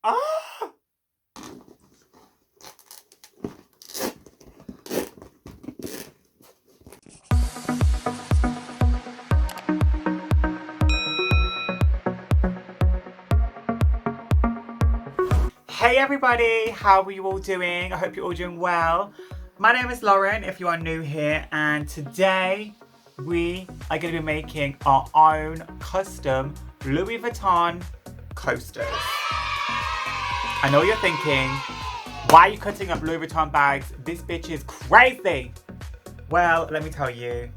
Ah! Hey everybody, how are you all doing? I hope you're all doing well. My name is Lauren, if you are new here, and today we are going to be making our own custom Louis Vuitton coasters. I know you're thinking, why are you cutting up Louis Vuitton bags? This bitch is crazy. Well, let me tell you.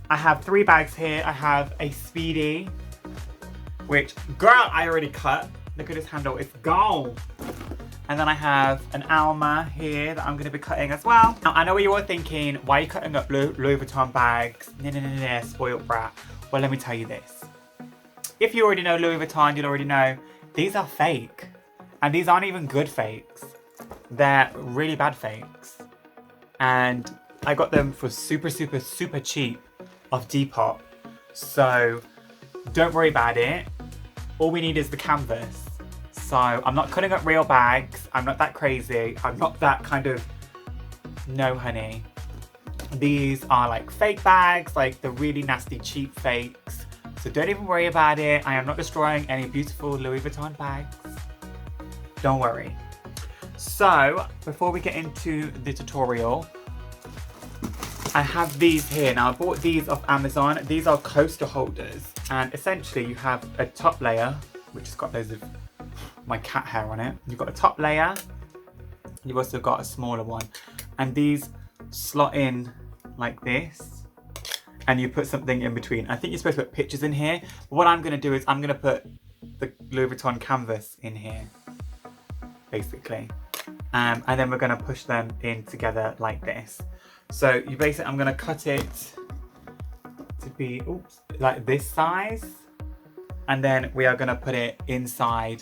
I have 3 bags here. I have a Speedy, which, girl, I already cut. Look at this handle, it's gold. And then I have an Alma here that I'm going to be cutting as well. Now, I know what you're all thinking, why are you cutting up Louis Vuitton bags? No, spoiled brat. Well, let me tell you this. If you already know Louis Vuitton, you'll already know these are fake. And these aren't even good fakes. They're really bad fakes. And I got them for super cheap off Depop. So don't worry about it. All we need is the canvas. So I'm not cutting up real bags. I'm not that crazy. I'm not that kind of, no honey. These are like fake bags, like the really nasty cheap fakes. So don't even worry about it. I am not destroying any beautiful Louis Vuitton bags. Don't worry. So before we get into the tutorial, I have these here. Now I bought these off Amazon. These are coaster holders. And essentially you have a top layer, which has got loads of my cat hair on it. You've got a top layer. You've also got a smaller one. And these slot in like this. And you put something in between. I think you're supposed to put pictures in here. But what I'm going to do is I'm going to put the Louis Vuitton canvas in here. Basically. And then we're going to push them in together like this. So you basically, I'm going to cut it to be, oops, like this size. And then we are going to put it inside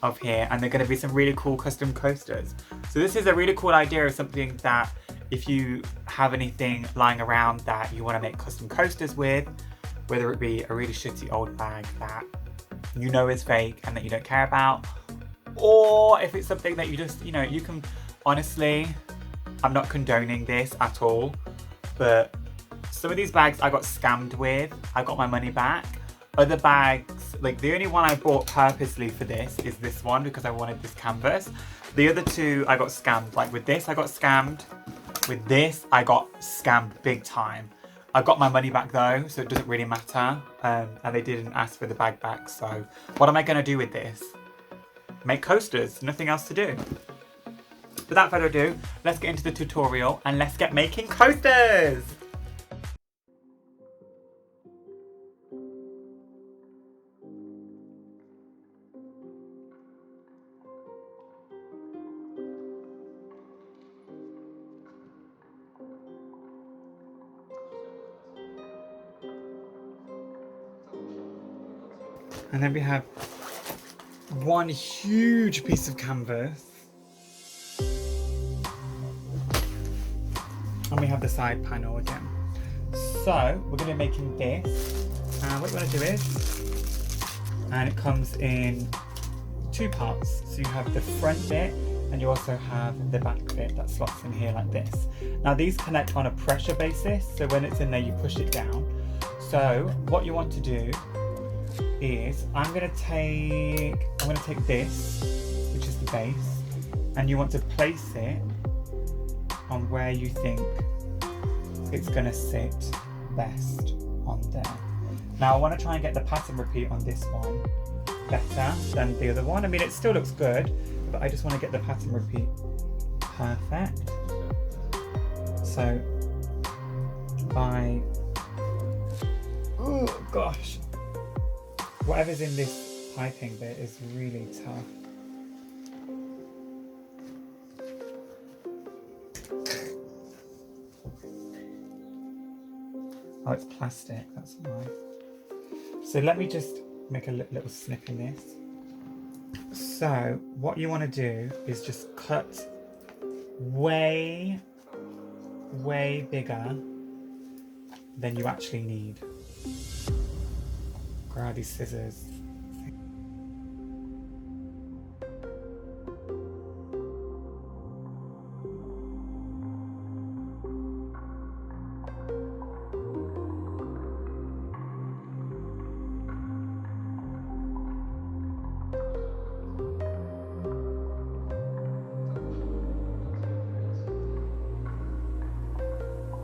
of here. And they're going to be some really cool custom coasters. So this is a really cool idea of something that if you have anything lying around that you want to make custom coasters with, whether it be a really shitty old bag that you know is fake and that you don't care about, or if it's something that you just, you know, you can, honestly, I'm not condoning this at all, but some of these bags I got scammed with. I got my money back. Other bags, like the only one I bought purposely for this is this one because I wanted this canvas. The other 2 I got scammed. Like with this I got scammed. With this I got scammed big time. I got my money back though, so it doesn't really matter. And they didn't ask for the bag back. So what am I going to do with this? Make coasters. Nothing else to do. Without further ado, let's get into the tutorial and let's get making coasters! And then we have one huge piece of canvas. And we have the side panel again. So we're going to be making this. And what you want to do is, and it comes in 2 parts. So you have the front bit and you also have the back bit that slots in here like this. Now these connect on a pressure basis. So when it's in there, you push it down. So what you want to do is I'm going to take this, which is the base, and you want to place it on where you think it's going to sit best on there. Now I want to try and get the pattern repeat on this one better than the other one. I mean, it still looks good, but I just want to get the pattern repeat perfect. So oh gosh, whatever's in this piping bit is really tough. Oh, it's plastic, that's why. So let me just make a little snip in this. So what you want to do is just cut way bigger than you actually need. Grab these scissors.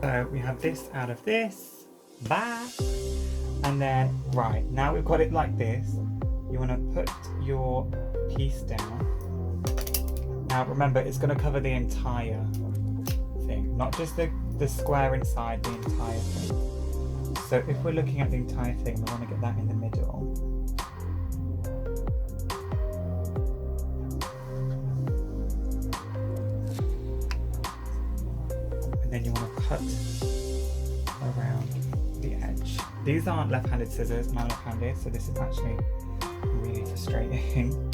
So we have this out of this, back, and then, right, now we've got it like this. You want to put your piece down. Now remember, it's going to cover the entire thing, not just the square inside, the entire thing. So if we're looking at the entire thing, we want to get that in the middle. And then you want to cut around the edge. These aren't left-handed scissors, I'm left-handed, so this is actually really frustrating.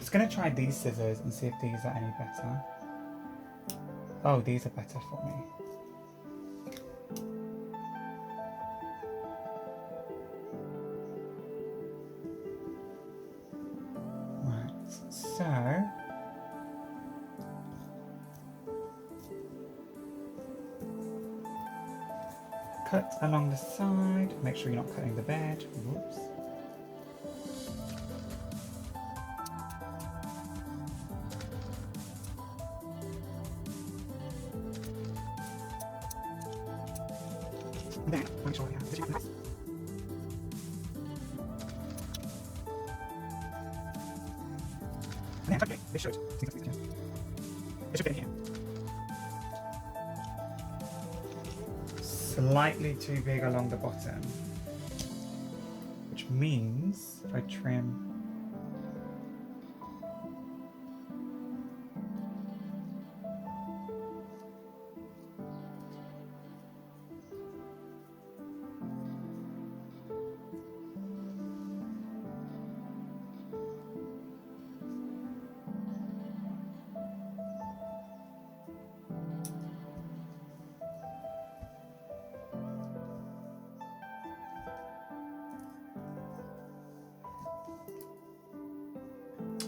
I'm going to try these scissors and see if these are any better. Oh, these are better for me. Right, so cut along the side, make sure you're not cutting the bed. Whoops. There, make sure we have this. And then, okay, this should. It should get in here. Slightly too big along the bottom, which means if I trim.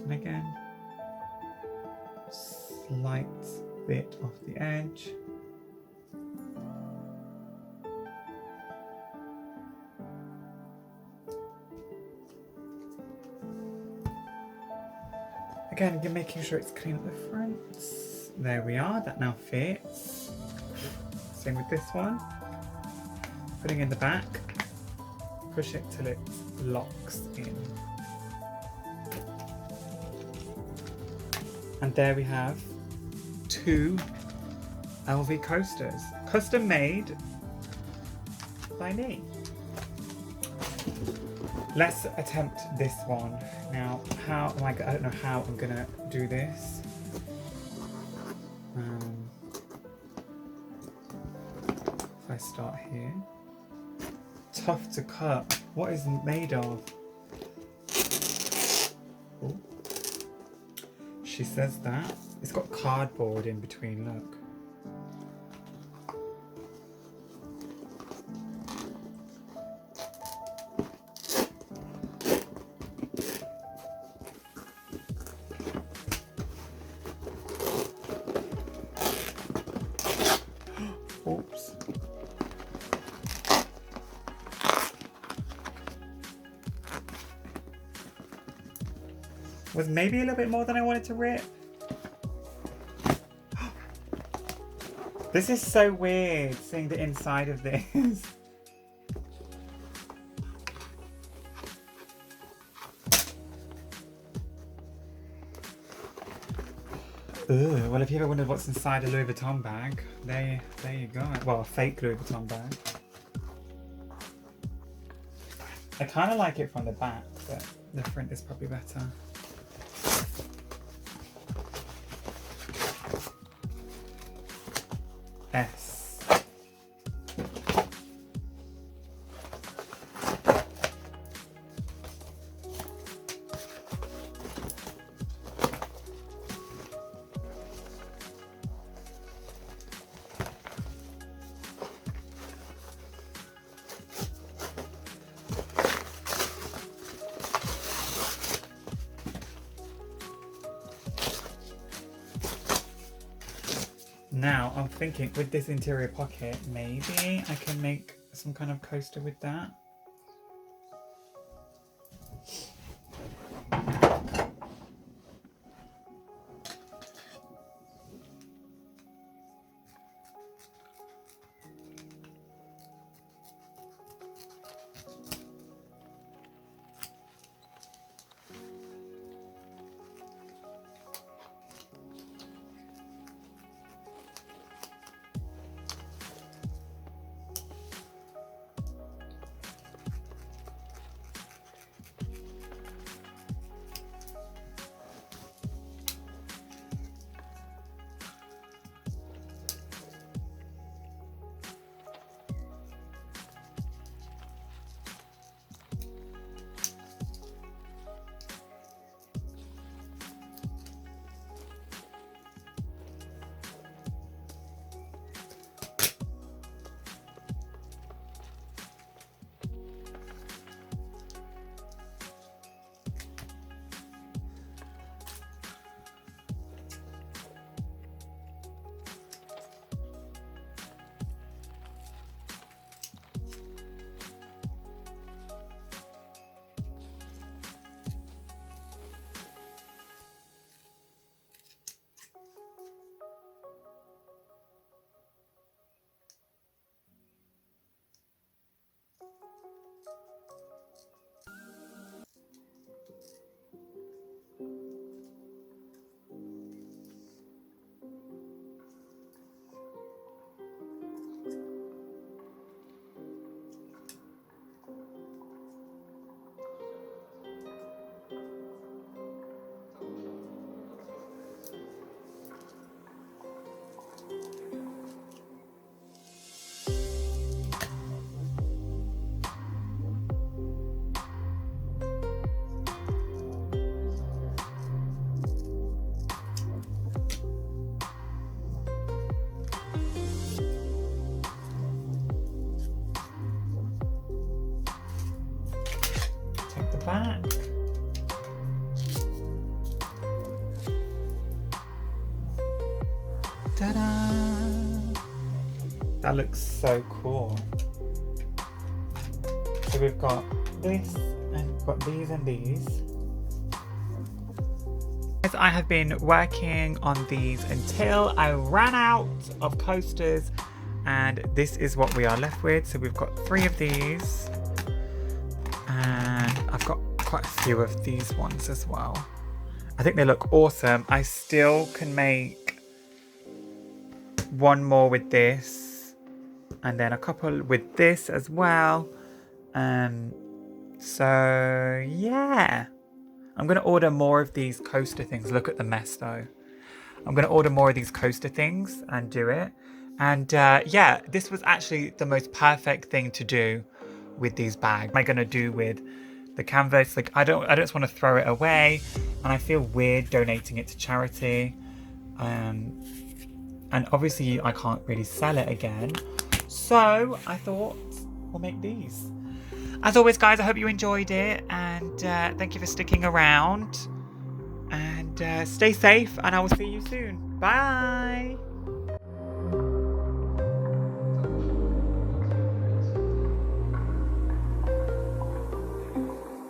And again, slight bit off the edge. Again, you're making sure it's clean at the front. There we are, that now fits. Same with this one. Putting in the back, push it till it locks in. And there we have 2 LV coasters, custom made by me. Let's attempt this one. Now, I don't know how I'm gonna do this. If I start here. Tough to cut. What is it made of? Ooh. She says that. It's got cardboard in between, look. Oops. Was maybe a little bit more than I wanted to rip. This is so weird, seeing the inside of this. Ugh, well, if you ever wondered what's inside a Louis Vuitton bag, there you go. Well, a fake Louis Vuitton bag. I kind of like it from the back, but the front is probably better. S. thinking with this interior pocket, maybe I can make some kind of coaster with that. Back. Ta-da! That looks so cool. So we've got this and we've got these and these. I have been working on these until I ran out of coasters, and this is what we are left with. So we've got 3 of these. And I've got quite a few of these ones as well. I think they look awesome. I still can make one more with this, and then a couple with this as well. So yeah, I'm gonna order more of these coaster things. Look at the mess though. I'm gonna order more of these coaster things and do it. And yeah, this was actually the most perfect thing to do with these bags. What am I gonna do with the canvas? Like I just want to throw it away, and I feel weird donating it to charity. And obviously I can't really sell it again. So I thought we'll make these. As always, guys, I hope you enjoyed it, and thank you for sticking around. And stay safe, and I will see you soon. Bye.